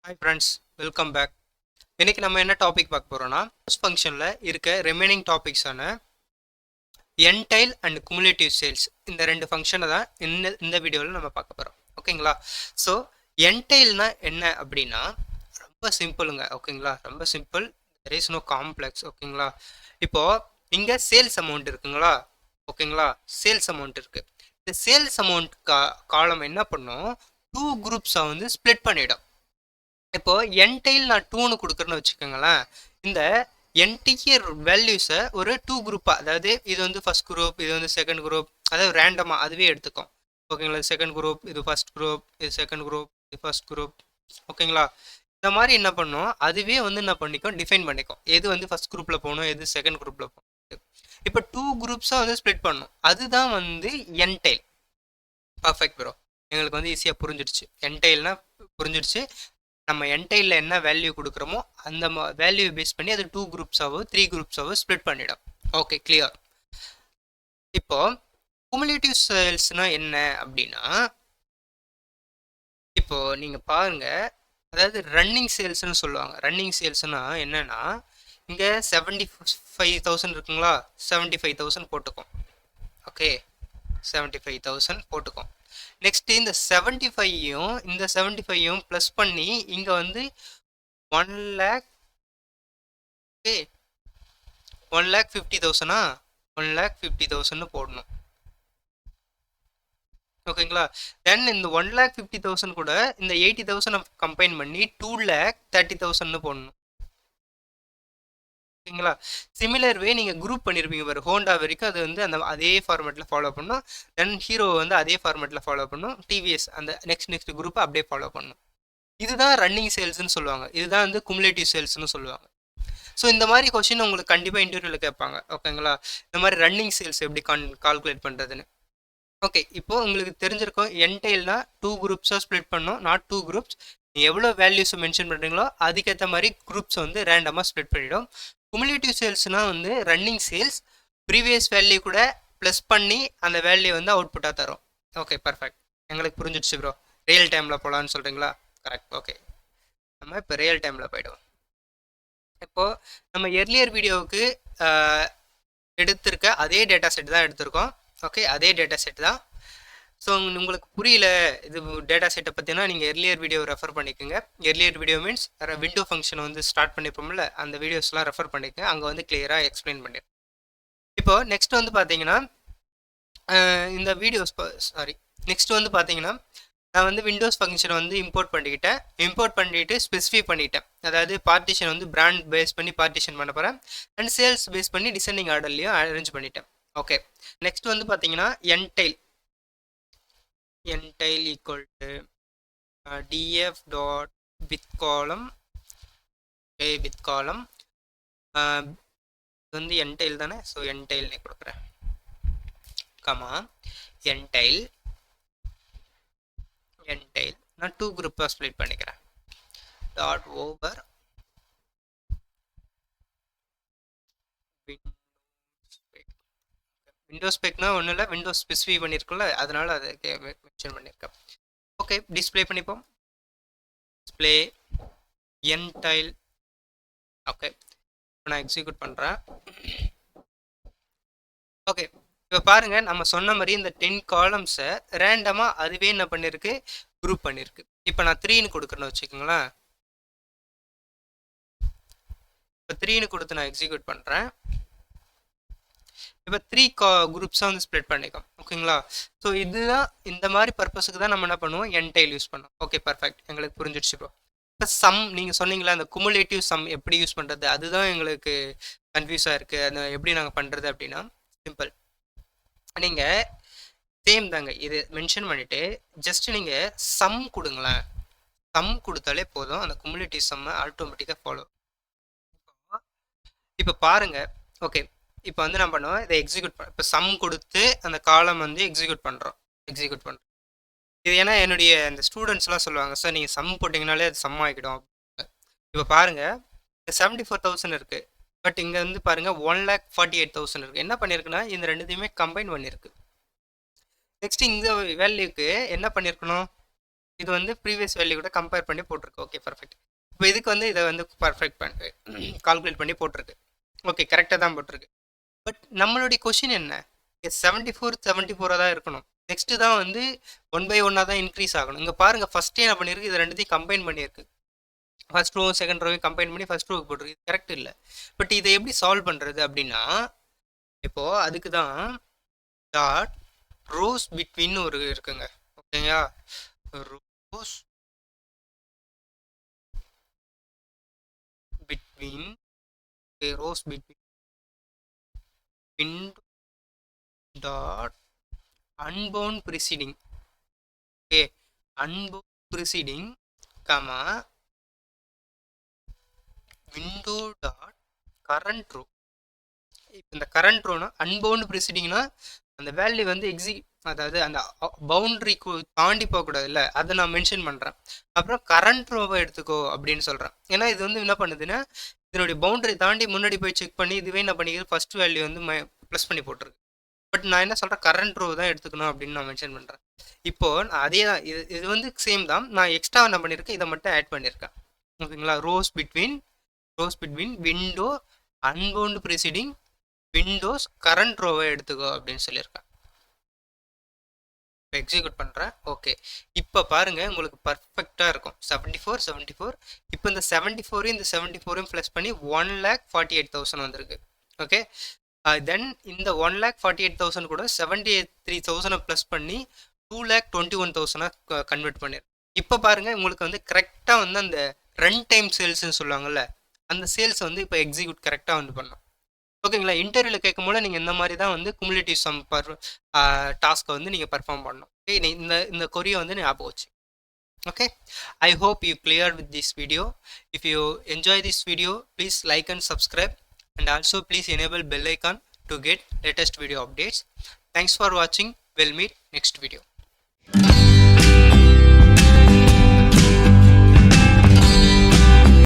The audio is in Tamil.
Hi friends, welcome back. இன்னைக்கு நம்ம என்ன டாபிக் பார்க்க போகிறோம்னா, ஃபங்க்ஷனில் இருக்க ரிமைனிங் டாபிக்ஸான என்டைல் அண்ட் குமுலேட்டிவ் சேல்ஸ் இந்த ரெண்டு ஃபங்க்ஷனை தான் இந்த வீடியோவில் நம்ம பார்க்க போகிறோம். ஓகேங்களா? ஸோ என்டைல்னா என்ன அப்படின்னா ரொம்ப சிம்பிளுங்க. ஓகேங்களா? ரொம்ப simple, there is no complex. ஓகேங்களா? இப்போது இங்கே சேல்ஸ் அமௌண்ட் இருக்குங்களா? ஓகேங்களா? சேல்ஸ் அமௌண்ட் இருக்குது. இந்த சேல்ஸ் அமௌண்ட் காலம் என்ன பண்ணும், டூ குரூப்ஸாக வந்து ஸ்ப்ளிட் பண்ணிடும். இப்போ என்டைல் நான் டூன்னு கொடுக்குறேன்னு வச்சுக்கோங்களேன். இந்த என்டையர் வேல்யூஸை ஒரு டூ குரூப்பாக, அதாவது இது வந்து ஃபர்ஸ்ட் குரூப், இது வந்து செகண்ட் குரூப், அதாவது ரேண்டமாக அதுவே எடுத்துக்கும். ஓகேங்களா? செகண்ட் குரூப், இது ஃபர்ஸ்ட் குரூப், இது செகண்ட் குரூப், இது ஃபர்ஸ்ட் குரூப். ஓகேங்களா? இந்த மாதிரி என்ன பண்ணும், அதுவே வந்து என்ன பண்ணிக்கும், டிஃபைன் பண்ணிக்கும் எது வந்து ஃபர்ஸ்ட் குரூப்பில் போகணும், எது செகண்ட் குரூப்பில் போகணும். இப்போ டூ குரூப்ஸாக வந்து ஸ்ப்ளிட் பண்ணும், அதுதான் வந்து என்டைல். பர்ஃபெக்ட் ப்ரோ, எங்களுக்கு வந்து ஈஸியாக புரிஞ்சிடுச்சு. என்டைல்னா புரிஞ்சிடுச்சு. நம்ம என்டைலில் என்ன வேல்யூ கொடுக்குறோமோ அந்த வேல்யூ பேஸ் பண்ணி அது டூ குரூப்ஸாவோ த்ரீ குரூப்ஸாவோ ஸ்ப்ளிட் பண்ணிடும். Okay, clear. இப்போ குமுலேட்டிவ் சேல்ஸ்னா என்ன அப்படின்னா, இப்போ நீங்க பாருங்க, அதாவது ரன்னிங் சேல்ஸ்னு சொல்லுவாங்க. ரன்னிங் சேல்ஸ்னா என்னன்னா, இங்க 75,000 இருக்குங்களா, 75,000 போட்டுக்கும். ஓகே, 75,000 போட்டுக்கும். நெக்ஸ்ட் இந்த 75யும் இந்த 75யும் ப்ளஸ் பண்ணி இங்கே வந்து 1 lakh, ஓகே, 1,50,000 1,50,000 போடணும். ஓகேங்களா? தென் இந்த 1,50,000 கூட இந்த 80,000 கம்பைன் பண்ணி 2,30,000 போடணும். ஓகேங்களா? சிமிலர் வே நீங்கள் குரூப் பண்ணியிருப்பீங்க பாரு, ஹோண்டா வரைக்கும் அது வந்து அந்த அதே ஃபார்மேட்டில் ஃபாலோ பண்ணும். தென் ஹீரோ வந்து அதே ஃபார்மேட்டில் ஃபாலோ பண்ணும். டிவிஎஸ் அந்த நெக்ஸ்ட் குரூப்பை அப்படியே ஃபாலோ பண்ணும். இதுதான் ரன்னிங் சேல்ஸ்னு சொல்லுவாங்க. இதுதான் வந்து குமுலேட்டிவ் சேல்ஸ்னு சொல்லுவாங்க. ஸோ இந்த மாதிரி கொஸ்டின் உங்களுக்கு கண்டிப்பாக இன்டர்வியூவில் கேட்பாங்க. ஓகேங்களா? இந்த மாதிரி ரன்னிங் சேல்ஸ் எப்படி கால்குலேட் பண்ணுறதுன்னு. ஓகே, இப்போ உங்களுக்கு தெரிஞ்சிருக்கும் என்டைல்னா டூ குரூப்ஸாக ஸ்ப்ளிட் பண்ணோம், நாட் டூ குரூப்ஸ். எவ்வளோ வேல்யூஸ் மென்ஷன் பண்ணுறீங்களோ அதுக்கேற்ற மாதிரி குரூப்ஸ் வந்து ரேண்டமாக ஸ்ப்ளிட் பண்ணிடும். குமுலேட்டிவ் சேல்ஸ்னால் வந்து ரன்னிங் சேல்ஸ் ப்ரீவியஸ் வேல்யூ கூட ப்ளஸ் பண்ணி அந்த வேல்யூ வந்து அவுட்புட்டாக தரும். ஓகே, பர்ஃபெக்ட், எங்களுக்கு புரிஞ்சிடுச்சு ப்ரோ. ரியல் டைமில் போகலான்னு சொல்கிறீங்களா? கரெக்ட். ஓகே, நம்ம இப்போ ரியல் டைமில் போய்டுவோம். இப்போது நம்ம எர்லியர் வீடியோவுக்கு எடுத்திருக்க அதே டேட்டா செட் தான் எடுத்திருக்கோம். ஓகே, அதே டேட்டா செட் தான். ஸோ உங்களுக்கு புரியல இது டேட்டா செட்டை பற்றினா நீங்கள் எர்லியர் வீடியோ ரெஃபர் பண்ணிக்கோங்க. Earlier video means window function வந்து ஸ்டார்ட் பண்ணிப்போம்ல, அந்த வீடியோஸ்லாம் ரெஃபர் பண்ணிக்கோங்க. அங்கே வந்து கிளியராக எக்ஸ்பிளைன் பண்ணிடுறேன். இப்போ நெக்ஸ்ட் வந்து பார்த்தீங்கன்னா இந்த வீடியோஸ் நெக்ஸ்ட் வந்து பார்த்தீங்கன்னா நான் வந்து விண்டோஸ் ஃபங்க்ஷனை வந்து இம்போர்ட் பண்ணிட்டு ஸ்பெசிஃபை பண்ணிட்டேன். அதாவது பார்ட்டிஷன் வந்து பிராண்ட் பேஸ் பண்ணி பார்ட்டிஷன் பண்ண போகிறேன். அண்ட் சேல்ஸ் பேஸ் பண்ணி டிசெண்டிங் ஆர்டர்லையும் அரேஞ்ச் பண்ணிட்டேன். ஓகே, நெக்ஸ்ட் வந்து பார்த்தீங்கன்னா entail equal to df dot with காலம். வித் காலம் இது வந்து என்டைல் தானே, ஸோ என்டைல்னே கொடுக்குறேன். கமா என்டைல் நான் டூ குரூப்பாக ஸ்ப்ளிட் பண்ணிக்கிறேன். டாட் ஓவர் விண்டோஸ் ஸ்பெக்னா ஒன்றும் இல்லை, விண்டோஸ் ஸ்பெசிஃபை பண்ணியிருக்கோம்ல, அதனால அதை மென்ஷன் பண்ணியிருக்கேன். ஓகே, டிஸ்பிளே பண்ணிப்போம். Display entail. ஓகே, இப்போ நான் எக்ஸிக்யூட் பண்ணுறேன். ஓகே, இப்போ பாருங்க, நம்ம சொன்ன மாதிரி இந்த 10 காலம்ஸை ரேண்டமாக அதுவே என்ன பண்ணியிருக்கு, குரூப் பண்ணியிருக்கு. இப்போ நான் 3ன்னு கொடுக்குறேன்னு வச்சுக்கோங்களேன். இப்போ 3ன்னு கொடுத்து நான் எக்ஸிக்யூட் பண்ணுறேன். இப்போ 3 குரூப்ஸாக வந்து ஸ்ப்ளிட் பண்ணிக்கும். ஓகேங்களா? ஸோ இதுதான் இந்த மாதிரி பர்பஸுக்கு தான் நம்ம என்ன பண்ணுவோம், என்டைல் யூஸ் பண்ணுவோம். ஓகே, பர்ஃபெக்ட், எங்களுக்கு புரிஞ்சிடுச்சு ப்ரோ. இப்போ சம் நீங்கள் சொன்னீங்களா, அந்த குமுலேட்டிவ் சம் எப்படி யூஸ் பண்ணுறது, அதுதான் எங்களுக்கு கன்ஃபியூஸாக இருக்குது. அதை எப்படி நாங்கள் பண்ணுறது அப்படின்னா, சிம்பிள். நீங்கள் சேம் தாங்க, இது மென்ஷன் பண்ணிவிட்டு ஜஸ்ட் நீங்கள் சம் கொடுங்களேன். சம் கொடுத்தாலே போதும், அந்த குமுலேட்டிவ் சம்மை ஆட்டோமேட்டிக்காக ஃபாலோ. இப்போ பாருங்கள். ஓகே, இப்போ வந்து நான் பண்ணுவோம், இதை எக்ஸிக்யூட் இப்போ சம் கொடுத்து அந்த காலம் வந்து எக்ஸிக்யூட் பண்ணுறோம். இது ஏன்னா என்னுடைய இந்த ஸ்டூடெண்ட்ஸ்லாம் சொல்லுவாங்க, சார் நீங்கள் சம் போட்டிங்கனாலே அது சம் ஆகிடும். இப்போ பாருங்கள், 74,000 இருக்குது. பட் இங்கே வந்து பாருங்கள் 1,48,000 இருக்குது. என்ன பண்ணியிருக்குன்னா இந்த ரெண்டுத்தையுமே கம்பைன் பண்ணியிருக்கு. நெக்ஸ்ட் இந்த வேல்யூக்கு என்ன பண்ணியிருக்கணும், இது வந்து ப்ரீவியஸ் வேல்யூ கூட கம்பேர் பண்ணி போட்டிருக்கு. Okay perfect. இப்போ இதுக்கு வந்து இதை வந்து பர்ஃபெக்ட் பண்ணி கால்குலேட் பண்ணி போட்டிருக்கு. ஓகே கரெக்டாக தான் போட்டிருக்கு. பட் நம்மளுடைய கொஷின் என்ன, 74 தான் இருக்கணும். நெக்ஸ்ட்டு தான் வந்து 1 by 1 தான் இன்க்ரீஸ் ஆகணும். இங்கே பாருங்கள் ஃபஸ்ட்டே என்ன பண்ணியிருக்கு, இது ரெண்டுத்தையும் கம்பைன் பண்ணியிருக்கு. ஃபர்ஸ்ட் ரோ செகண்ட் ரோவையும் கம்பைன் பண்ணி ஃபர்ஸ்ட் ரோவுக்கு போட்டிருக்கு. இது கரெக்ட் இல்லை. பட் இதை எப்படி சால்வ் பண்ணுறது அப்படின்னா, இப்போது அதுக்கு தான் டாட் ரோஸ் பிட்வீன் ஒரு இருக்குங்க. ஓகேங்களா, rose between window dot unbound preceding. Okay, unbound preceding comma window dot current row. இப்போ இந்த கரண்ட் ரோனா அன்பவுண்ட் ப்ரிசீடிங்னா அந்த வேல்யூ வந்து அதாவது அந்த பவுண்ட்ரிக்கு தாண்டி போகக்கூடாது இல்லை, அதை நான் மென்ஷன் பண்ணுறேன். அப்புறம் கரண்ட் ரோவை எடுத்துக்கோ அப்படின்னு சொல்கிறேன். ஏன்னா இது வந்து என்ன பண்ணுதுன்னா இதனுடைய பவுண்டரி தாண்டி முன்னாடி போய் செக் பண்ணி இதுவே என்ன பண்ணிக்கிறது ஃபர்ஸ்ட் வேல்யூ வந்து ப்ளஸ் பண்ணி போட்டிருக்கு. பட் நான் என்ன சொல்கிறேன், கரண்ட் ரோ தான் எடுத்துக்கணும் அப்படின்னு நான் மென்ஷன் பண்ணுறேன். இப்போது அதே தான் இது வந்து சேம் தான். நான் எக்ஸ்ட்ரா என்ன பண்ணியிருக்கேன், இதை மட்டும் ஆட் பண்ணியிருக்கேன். ஓகேங்களா, rose between window unbound preceding Windows current ரோவை எடுத்துக்கோ அப்படின்னு சொல்லியிருக்கேன். இப்போ எக்ஸிக்யூட் பண்ணுறேன். ஓகே, இப்போ பாருங்கள் உங்களுக்கு பர்ஃபெக்டாக இருக்கும். 74. இப்போ இந்த 74 இந்த 74 ப்ளஸ் பண்ணி 1,48,000 வந்திருக்கு. ஓகே, தென் இந்த 1,48,000 கூட 73,000 ப்ளஸ் பண்ணி 2,21,000 கன்வெர்ட் பண்ணிடுறேன். இப்போ பாருங்கள் உங்களுக்கு வந்து கரெக்டாக வந்து அந்த ரன் டைம் சேல்ஸ்ன்னு சொல்லுவாங்கள்ல, அந்த சேல்ஸ் வந்து இப்போ எக்ஸிக்யூட் கரெக்டாக வந்து பண்ணோம். ஓகேங்களா, இன்டர்வியூவில் கேட்கும் போது நீங்கள் இந்த மாதிரி தான் வந்து குமுலேட்டிவ் சம் டாஸ்க்கை வந்து நீங்கள் பர்ஃபார்ம் பண்ணணும். ஓகே, இந்த கொரியை வந்து ஞாபகம் வச்சு. Okay, I hope you cleared with this video. If you enjoy this video, please like and subscribe, and also please enable bell icon to get latest video updates. Thanks for watching. We'll meet next video.